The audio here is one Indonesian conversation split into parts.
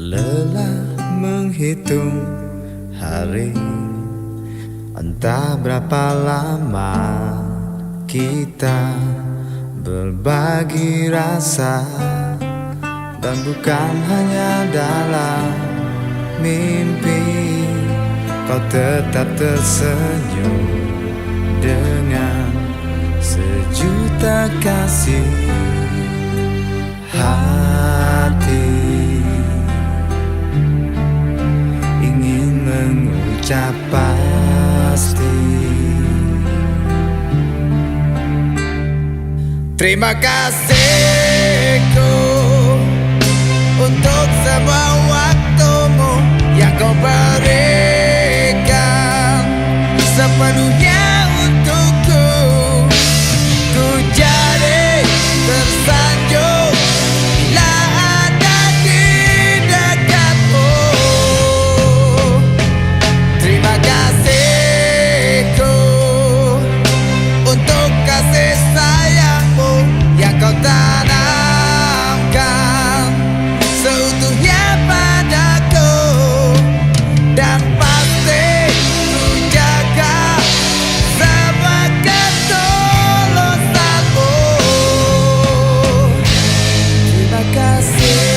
Lelah menghitung hari, entah berapa lama kita berbagi rasa. Dan bukan hanya dalam mimpi, kau tetap tersenyum dengan sejuta kasih. Hati ingin mengucap pasti terima kasihku untuk semua waktumu yang kau berikan sepenuhnya untukku. Ku jadi tersanjung bila ada di dekatmu. Terima kasihku untuk kasih sayangmu yang kau tanamkan seutuhnya padaku. Dan pasti ku jaga semua ketulusanmu. Terima kasih.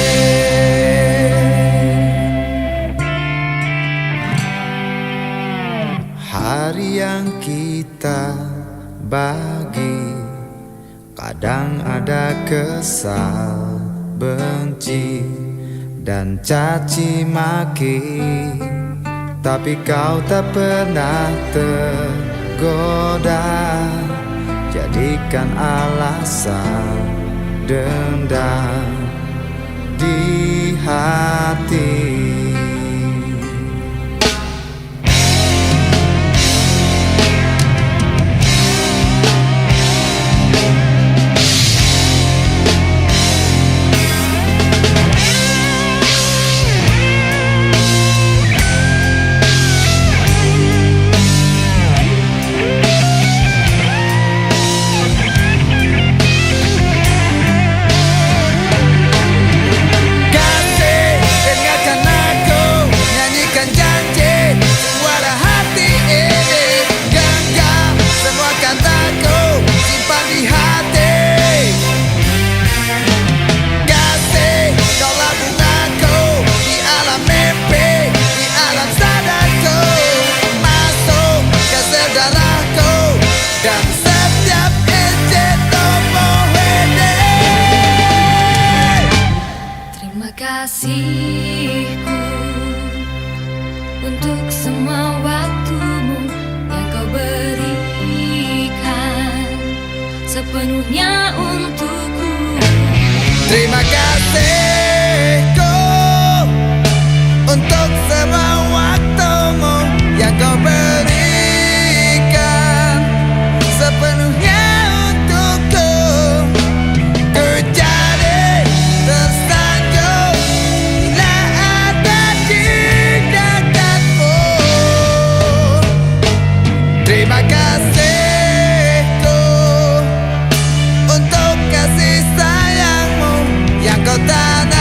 Hari yang kita bagi, kadang ada kesal, benci, dan caci maki, tapi kau tak pernah tergoda jadikan alasan dendam di hati. Kasihku untuk semua waktumu yang kau berikan sepenuhnya untukku. Terima kasihku untuk semua waktumu yang kau berikan sepenuhnya untukku. Ku jadi tersanjung bila ada di dekatmu. Terima kasihku untuk kasih sayangmu yang kau tanam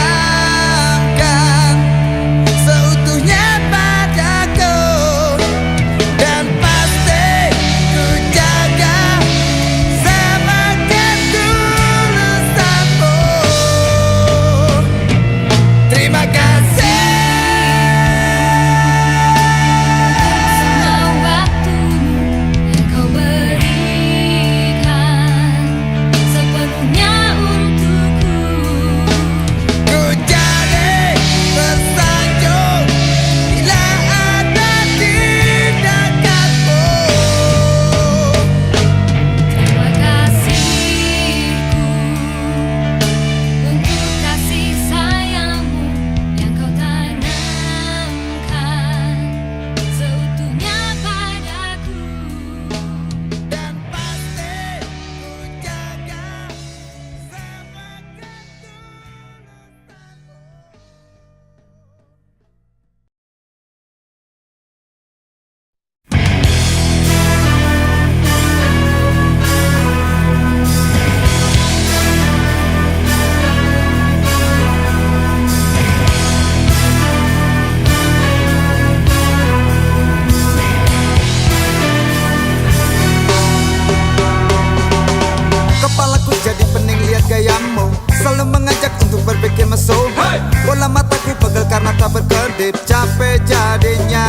Bola mataku pegel karena tak berkedip, capek jadinya.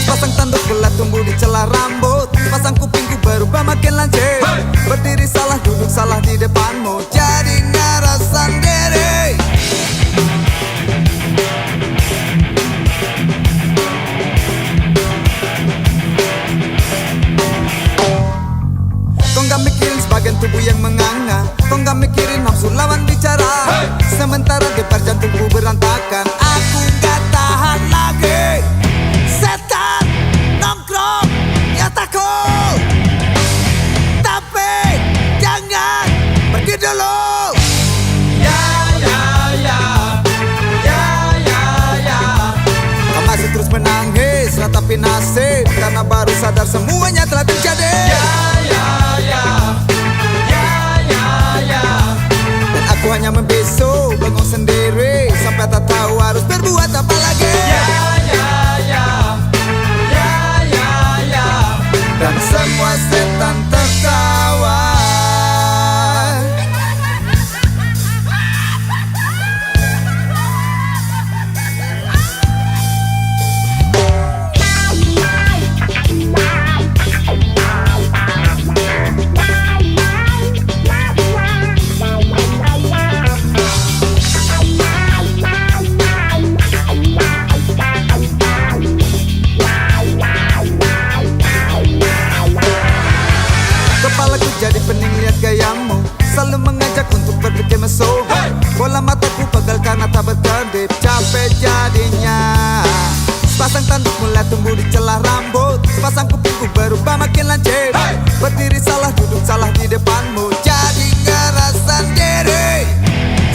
Pasang tanduk bola tumbuh di celah rambut, pasang kupingku berubah makin lancip. Berdiri salah, duduk salah di depanmu, jadi ngerasa sendiri. Kau gak mikirin sebagian tubuh yang menganga, kau gak mikirin nafsu lawan bicara. Sementara debar jantungku berantakan, aku gak tahan lagi. Setan nongkrong ya takut, tapi jangan pergi dulu. Kau masih terus menangis, ratapi nasib, karena baru sadar semuanya telah terjadi. Dan aku hanya membisu, bengong sendiri, sampai tak tahu harus berbuat apa lagi. Dan semua setan tertawa. Kepalaku jadi pening lihat gayamu, selalu mengajak untuk berpikir mesum. Bola mataku pegel karena tak berkedip, capek jadinya. Sepasang tanduk mulai tumbuh di celah rambut, sepasang kupingku berubah makin lancip. Berdiri salah, duduk salah di depanmu, jadi ngerasa sendiri.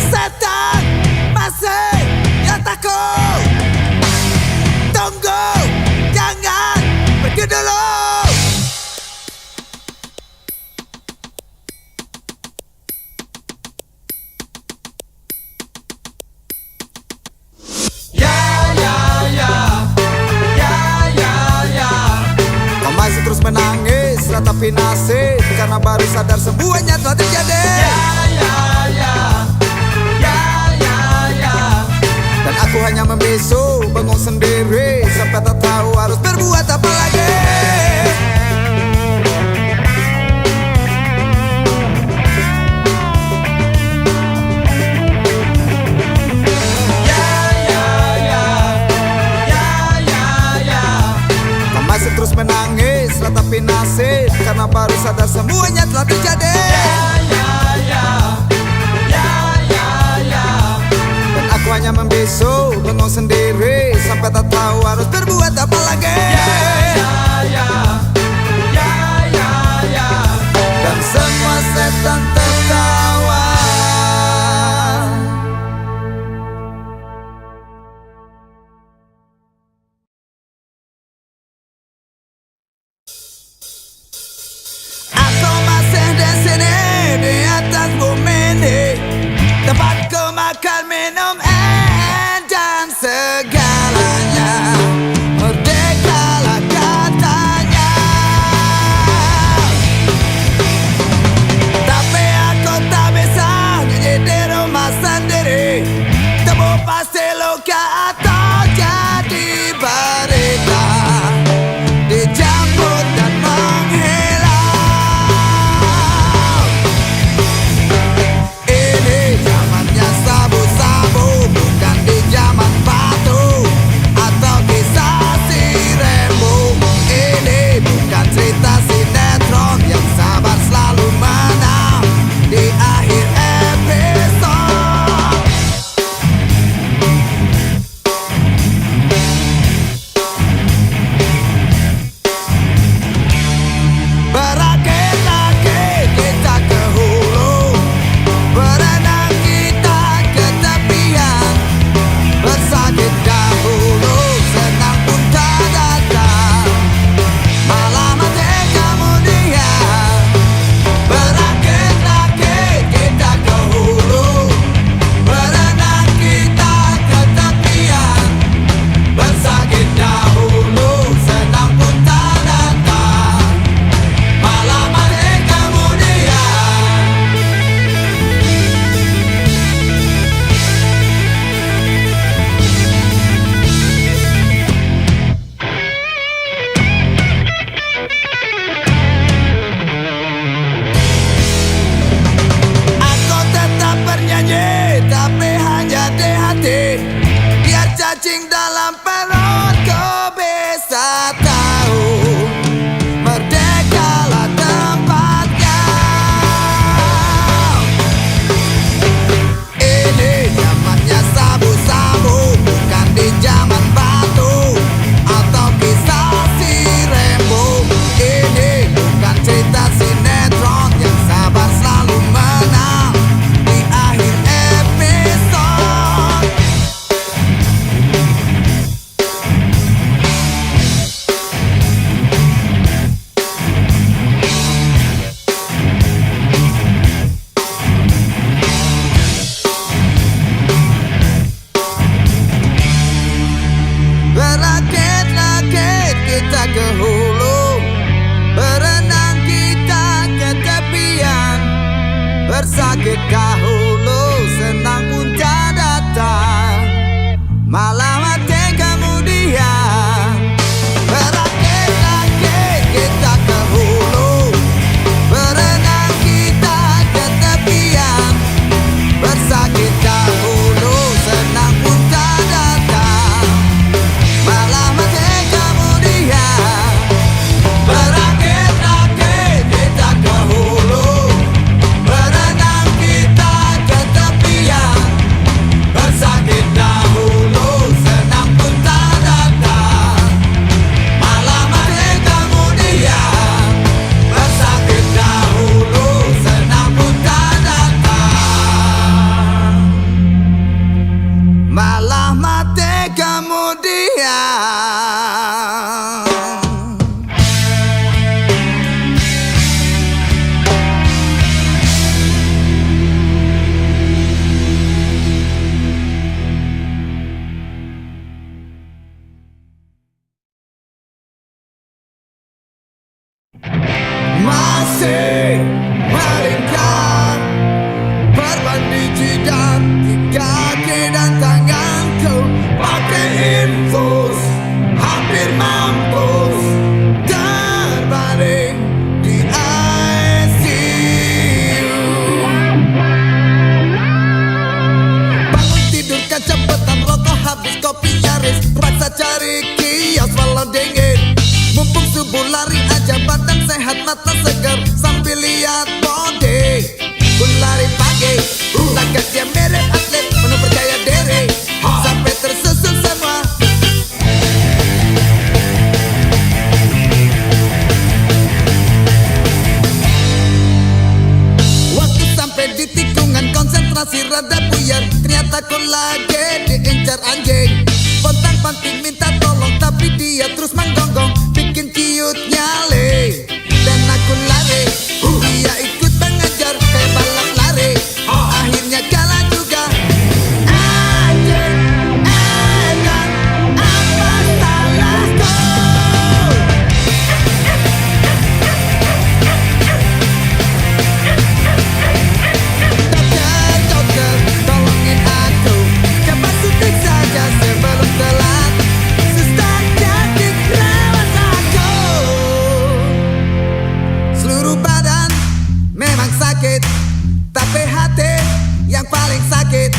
Setan masih ya takut, tunggu, jangan pergi dulu. Masih terus menangis, ratapi nasib, karena baru sadar semuanya telah terjadi. Dan aku hanya membisu, bengong sendiri, sampai tak tahu harus berbuat apa lagi. Masih terus menangis, ratapi nasib, karena baru sadar semuanya telah terjadi. Dan aku hanya membisu, bengong sendiri, sampai tak tahu harus berbuat apa lagi. Dan semua setan tertawa. Di atas bumi ini, tempatku makan, minum, dan segalanya. Merdekalah katanya. Tapi aku tak bisa nyanyi di rumah sendiri. Temu pasti luka atau jadi berita, dijemput dan menghilang. cacing dalam perutku bisa tahu merdekalah tempatnya. Ini zamannya sabu-sabu, bukan di zaman batu atau kisah si Rembo. Ini bukan cerita sinetron yang sabar selalu menang di akhir episode. Berakit-rakit kita ke hulu, berenang kita ke tepian. Bersakit dahulu, senang pun tak datang, malah mati kemudian. Berakit-rakit kita ke hulu, berenang kita ke tepian. Bersakit dahulu, senang pun tak datang, malah mati kemudian. Berakit-rakit kita ke hulu, berenang kita ke tepian. Bersakit dahulu, senang pun tak datang, malah mati kemudian. Bersakit dahulu, senang pun tak datang, malah mati kemudian. Masih melingkar berbandi jidat di kaki dan tanganku, pakai infus hampir mampus, terbaring di ICU. Bangun tidur kan cepetan, rokok habis, kopi nyaris, terpaksa cari kios walau dingin. Mumpung subuh lari aja, badan sehat mata segar sambil lihat body. Pun lari pagi, tagatnya mirip atlet, penuh percaya diri, sampai tersusun semua. Waktu sampai di tikungan, konsentrasi rada buyar, ternyata ku lagi diincar anjing. Pontang-panting minta tolong, tapi dia terus menggonggong, bikin cute nyale. Dan aku lari, dia ikut mengejar kayak balap lari, akhirnya kalah juga. Anjing, edan, apa salahku? Dokter, tolongin aku, coba suntik saja sebelum telat. Suster, jadi rawat aku. Seluruh badan memang sakit, tapi hati yang paling sakit.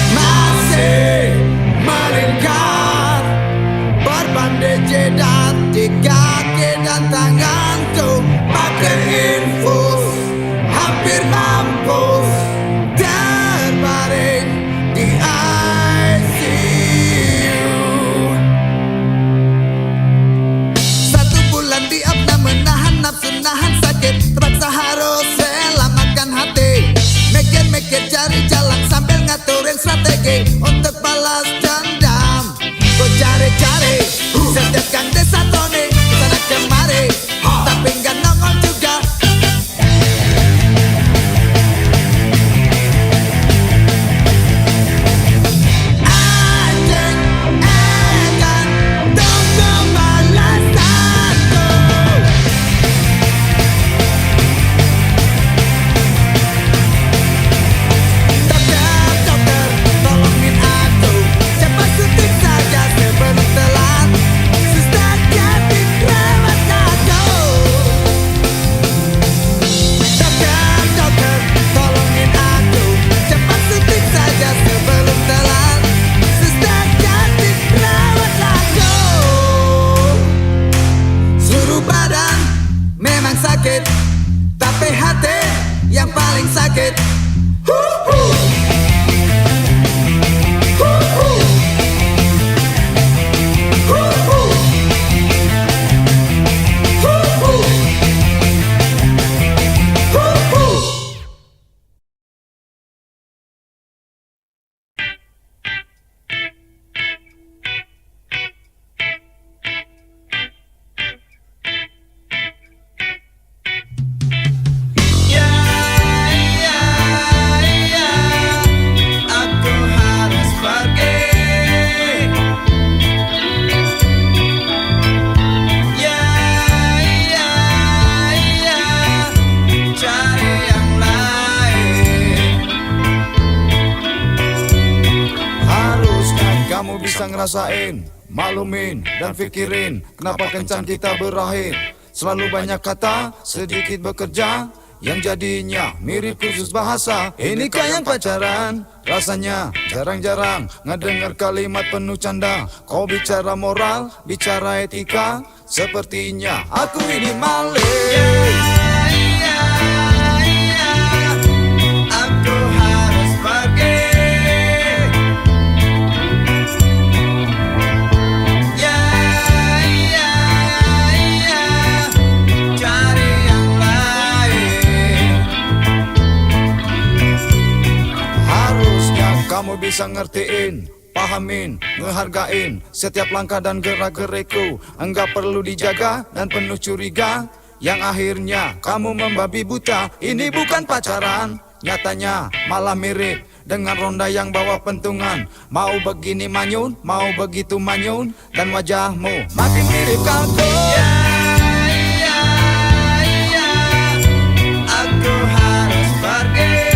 Masih melingkar berbandai jidat di kaki dan tanganku, pakai infus hampir mampus, terbaring di ICU. 1 bulan diopna, menahan nafsu, nahan sakit, terpaksa harus rela makan hati. Mikir-mikir cari jalan sambil ngaturin strategi untuk balas dendam. Ku cari-cari setiap gang desa Tony, kesana kemari, tapi nggak nongol juga. Anjing, edan, tunggu balasanku. paling sakit. Kamu bisa ngerasain, maklumin dan pikirin kenapa kencan kita berakhir. Selalu banyak kata, sedikit bekerja, yang jadinya mirip kursus bahasa. Inikah yang pacaran? Rasanya jarang-jarang ngedengar kalimat penuh canda. Kau bicara moral, bicara etika, sepertinya aku ini maling. Aku harus pergi. Kamu bisa ngertiin, pahamin, ngehargain setiap langkah dan gerak-gerikku. Enggak perlu dijaga dan penuh curiga, yang akhirnya kamu membabi buta. Ini bukan pacaran, nyatanya malah mirip dengan ronda yang bawa pentungan. Mau begini manyun, mau begitu manyun, dan wajahmu makin mirip kalkun. Aku harus pergi.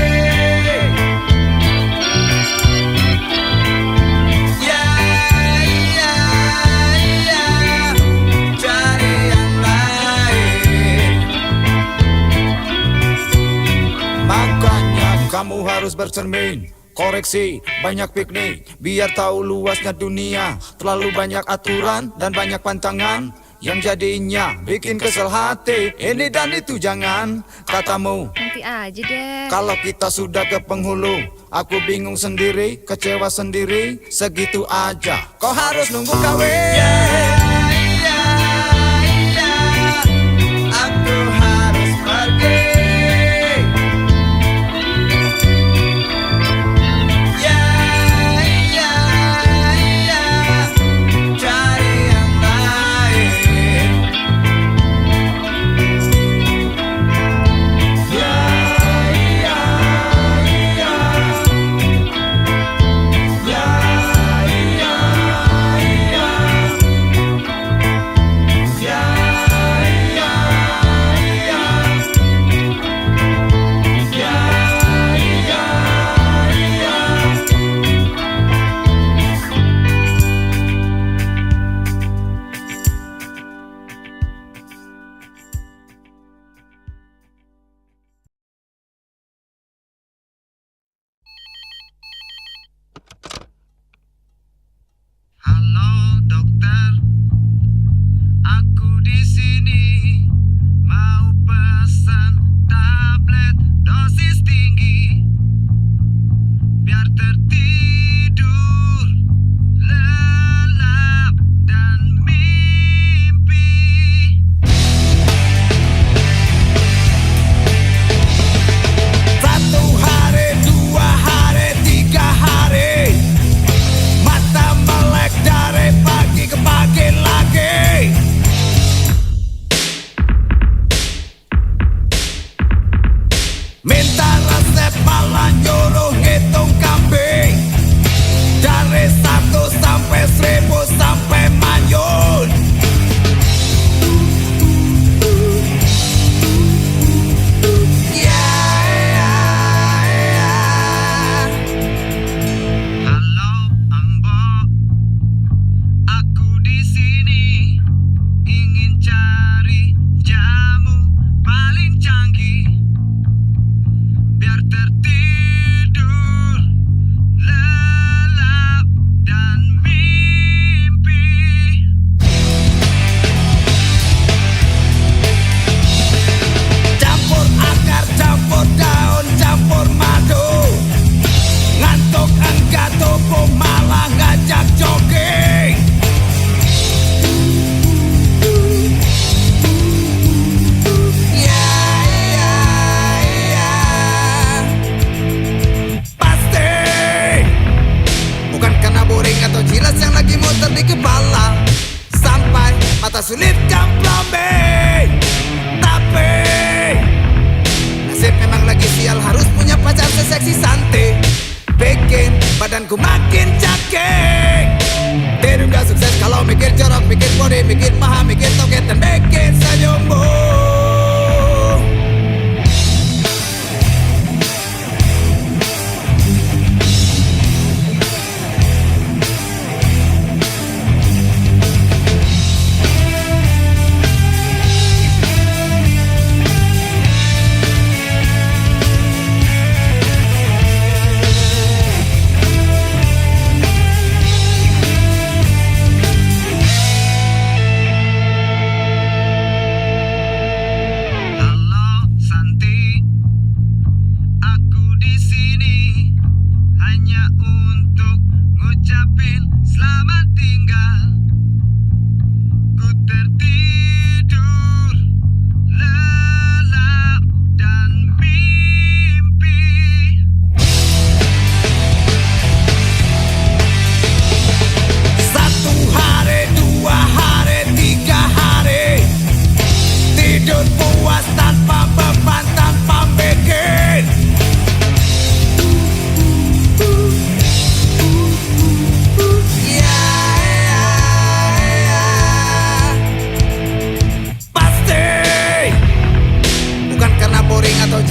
Kamu harus bercermin, koreksi, banyak piknik, biar tahu luasnya dunia. Terlalu banyak aturan dan banyak pantangan, yang jadinya bikin kesel hati. Ini dan itu jangan, katamu Nanti aja deh. kalau kita sudah ke penghulu. Aku bingung sendiri, kecewa sendiri, segitu aja kau harus nunggu kawin. Aku harus pergi. Halo dokter, aku di sini mau pesan tablet dosis tinggi biar tertidur lelap dan mimpi. Satu hari, dua hari, tiga hari, mata melek dari pagi ke pagi lagi. Minta resep malah nyuruh hitung kambing, dari 1 sampai 1000 sampai manyun. Halo Ambo, aku di sini ingin cari jamu paling canggih biar tertidur lelap dan mimpi. Campur akar, campur daun, badanku makin cakek. Tidur gak sukses kalau mikir jorok, mikir body, mikir paha, mikir toket, dan mikir senyummu.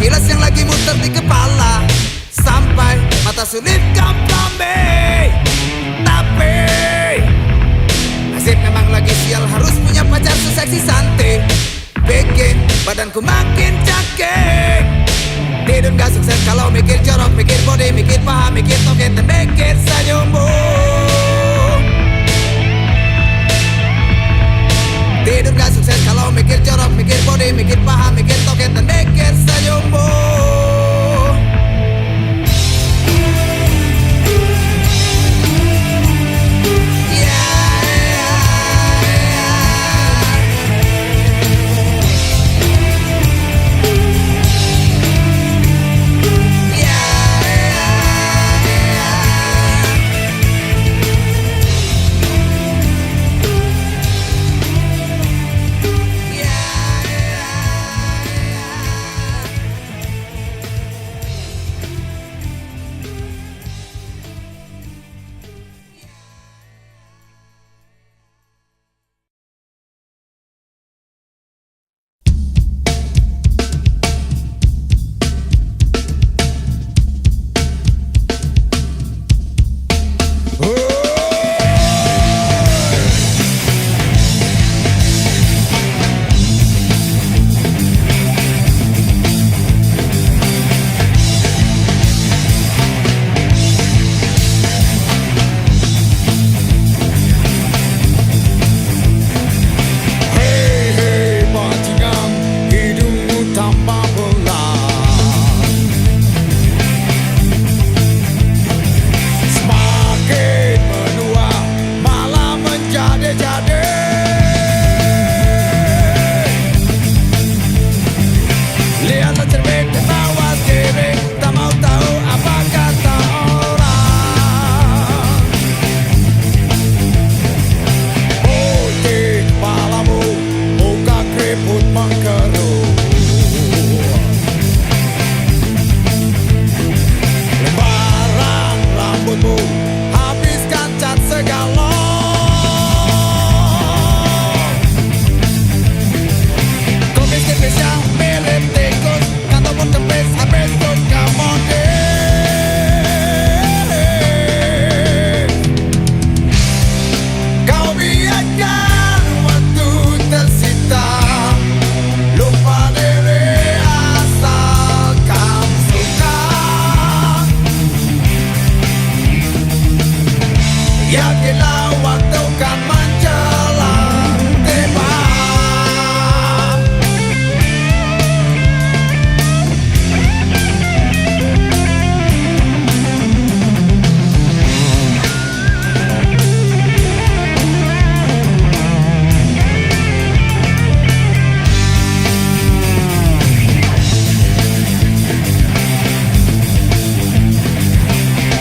Jilas yang lagi muter di kepala sampai mata sulit kompromi. Tapi nasib memang lagi sial, harus punya pacar seseksi santai, bikin badanku makin cakek. Tidur gak sukses kalau mikir jorok, mikir body, mikir paha, mikir toket, dan mikir senyummu. Tidur gak sukses kalau mikir jorok, mikir body, mikir paha, mikir toket, dan mikir senyummu.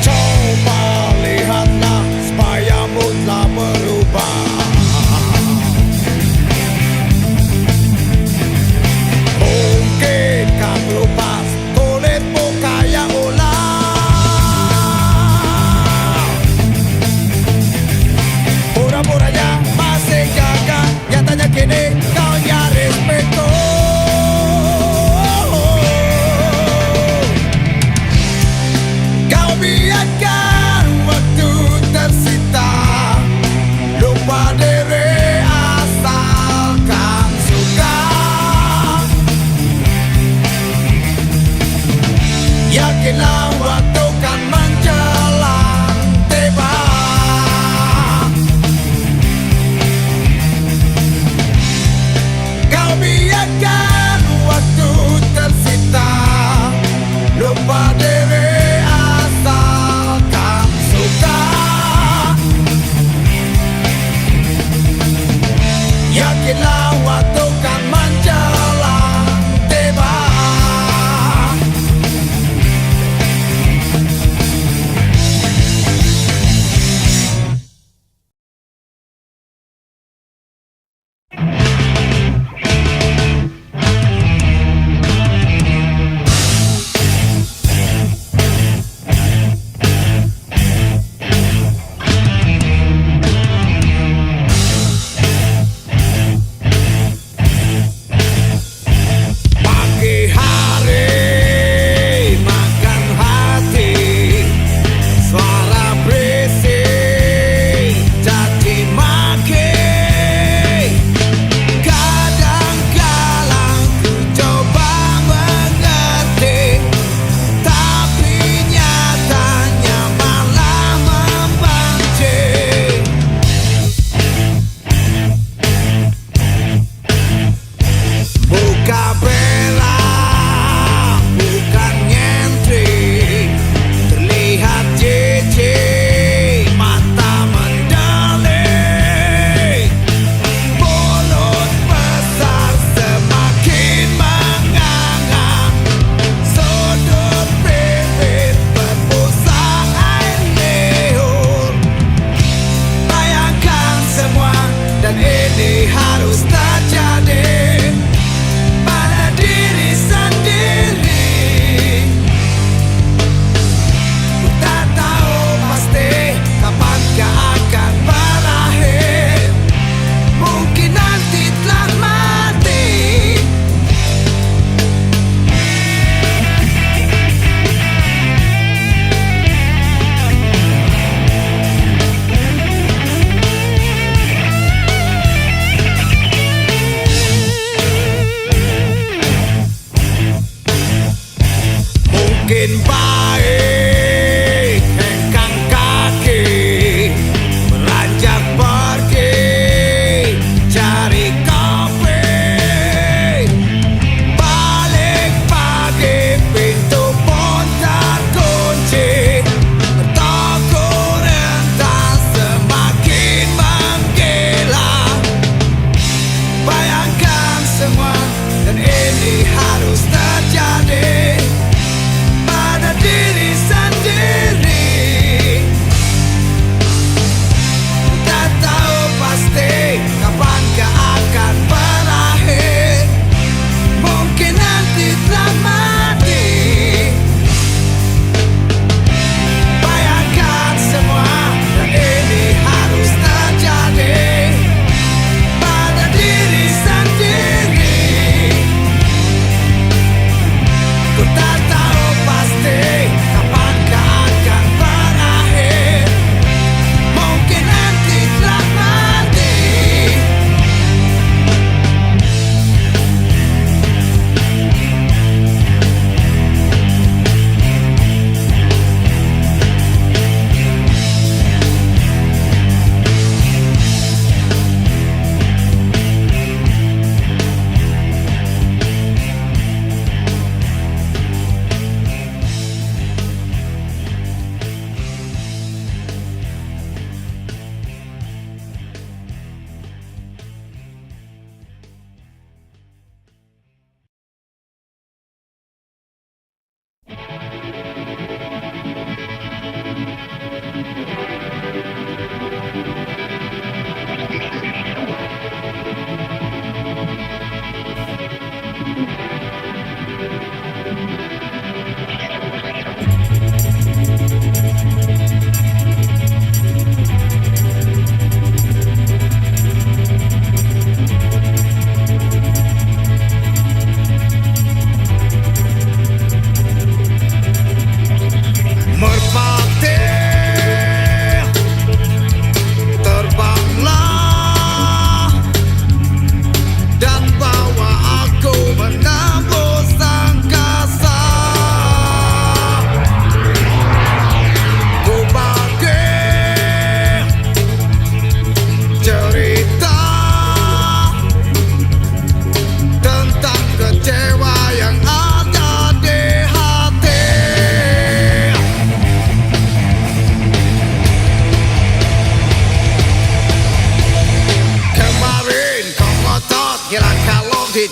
Coba lihatlah supaya mutlak Yakinlah waktu kan menjelang tiba. Kau biarkan waktu tersita, lupa diri asalkan suka. Yakinlah waktu kan menjelang tiba. Pagi hari makan hati, suara berisik jadi maki. Kadang-kadang ku coba mengerti, tapi nyatanya malah membenci. Buka bela, bukan nyentrik, terlihat jijik, mata mendelik, mulut besar semakin menganga, sudut bibir berbusa air liur. Bayangkan semua dan ini harus terjadi pada diri sendiri. Ku tak tahu pasti kapankah akan berakhir. Mungkin nanti telah mati. Mungkin baik hengkang kaki, beranjak pergi cari kopi. Balik pagi pintu pun terkunci, toko rentas semakin menggila. Bayangkan semua dan ini harus terjadi pada diri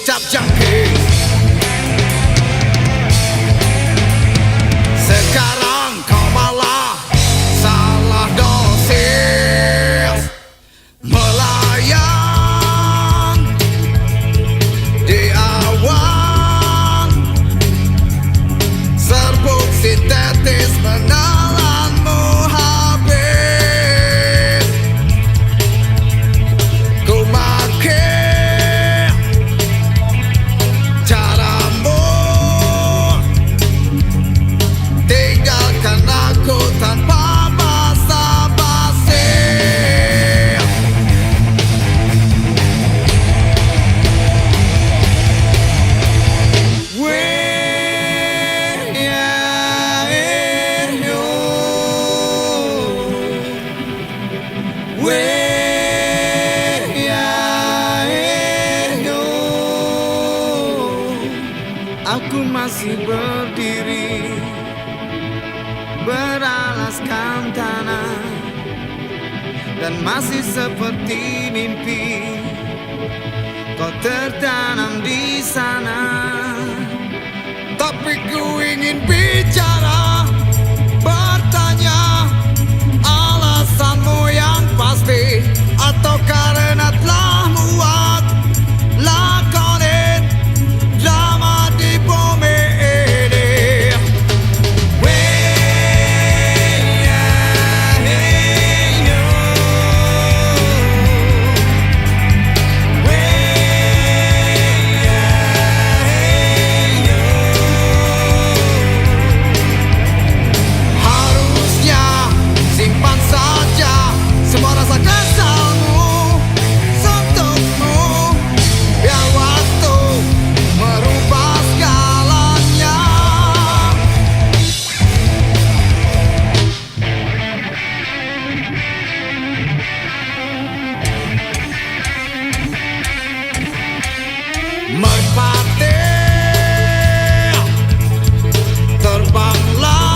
dicap jangkrik. Sekarang kau malah salah dosis, melayang di awan, serbuk sintetis menelanmu habis. Ku makin caramu, tinggalkan aku tanpa basa-basi. Aku masih berdiri beralaskan tanah, dan masih seperti mimpi kau tertanam di sana. Tapi ku ingin bicara, bertanya alasanmu yang pasti, atau karena telah muak lakonin drama di bumi ini. Harusnya simpan saja semua rasa kesalmu untukmu, biar waktu merubah segalanya. Merpati, terbanglah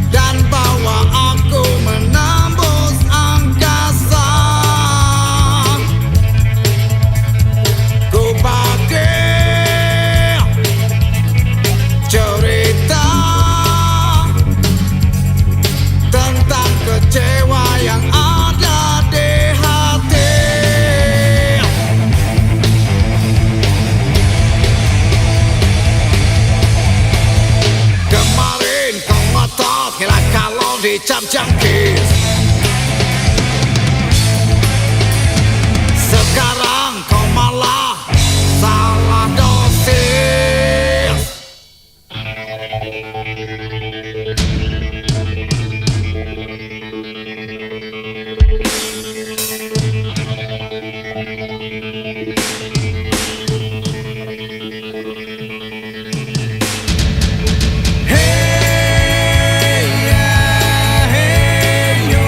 dan bawa aku menembus angkasa. Ku pakai cerita tentang kecewa yang ada di hati. Kemarin kau ngotot kira kalau dicap jangkis, sekarang kau malah salah dosis. Hey, yeah, hey, yo.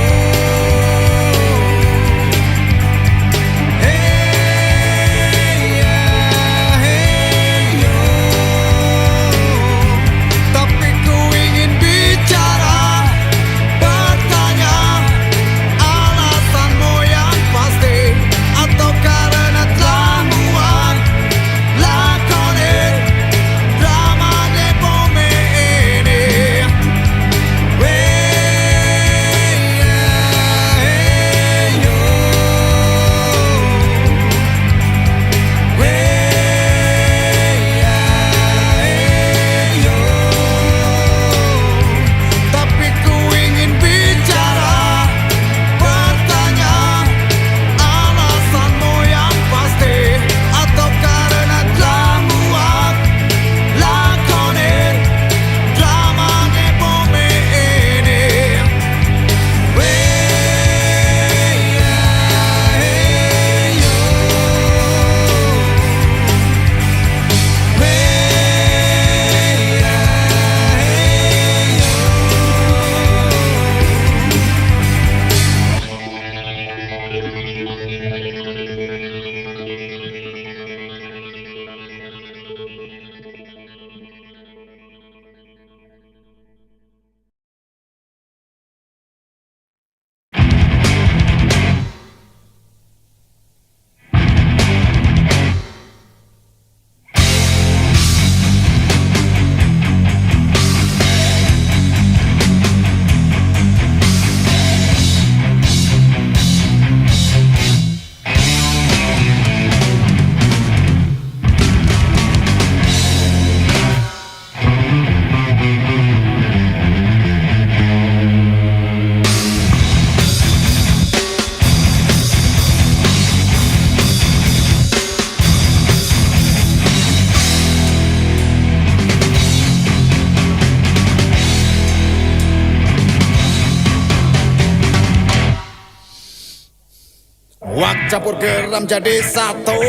campur geram jadi satu.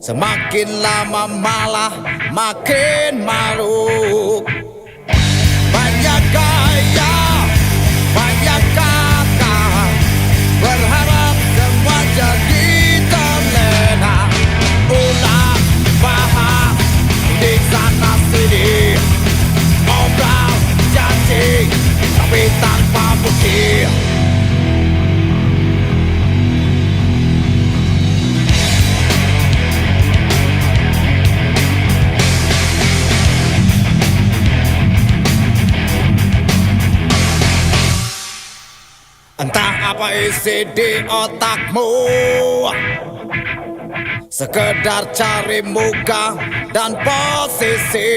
Semakin lama malah makin maruk. Banyak gaya, banyak kata, berharap semua jadi terlena. Ulang bahas di sana sini, ngobrol janji tapi tanpa bukti. Entah apa isi di otakmu, sekedar cari muka dan posisi.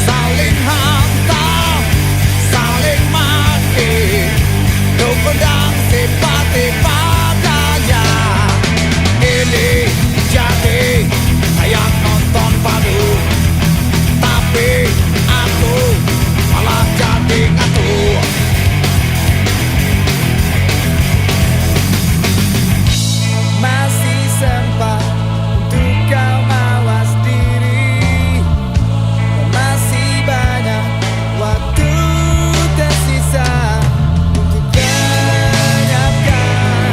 Saling hantam, saling maki, untuk pedang simpati padanya. Ini jadi kayak nonton padu, tapi aku malah jadi ngatur. Masih sempat untuk kau mawas diri, dan masih banyak waktu tersisa untuk lenyapkan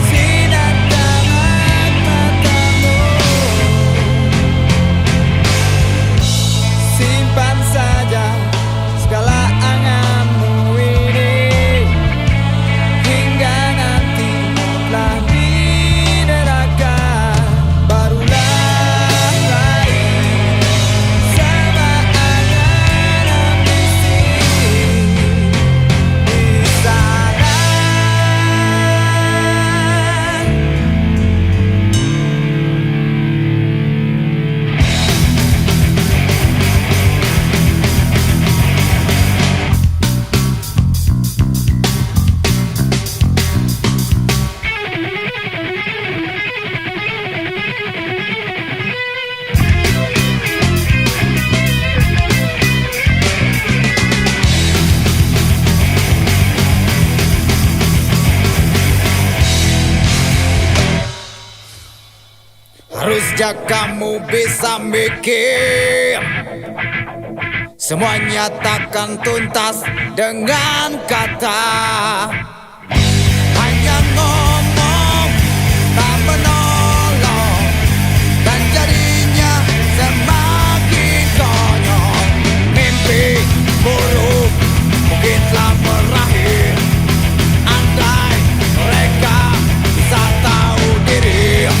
sinar tangan matamu. Simpan saja segala anganmu ini hingga nanti telah di neraka, barulah raih sama angan ambisi di sana. Harusnya kamu bisa mikir, semuanya takkan tuntas dengan kata. Hanya ngomong tak menolong, dan jadinya semakin konyol. Mimpi buruk mungkin telah berakhir, andai mereka bisa tahu diri.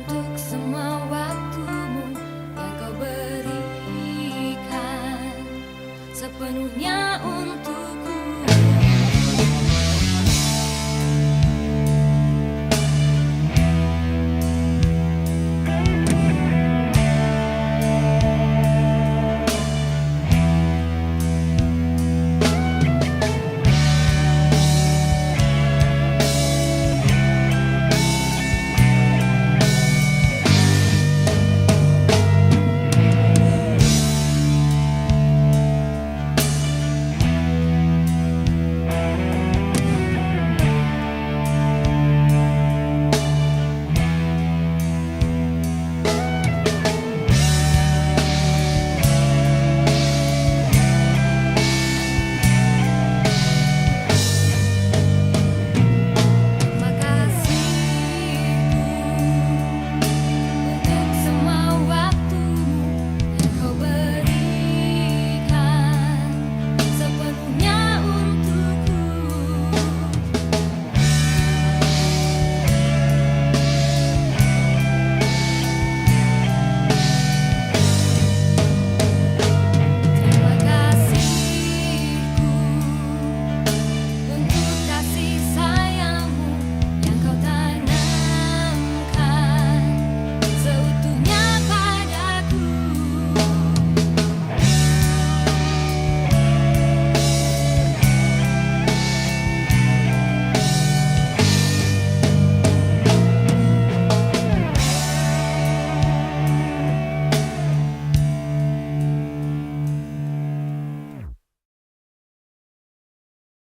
untuk semua waktumu yang kau berikan sepenuhnya untuk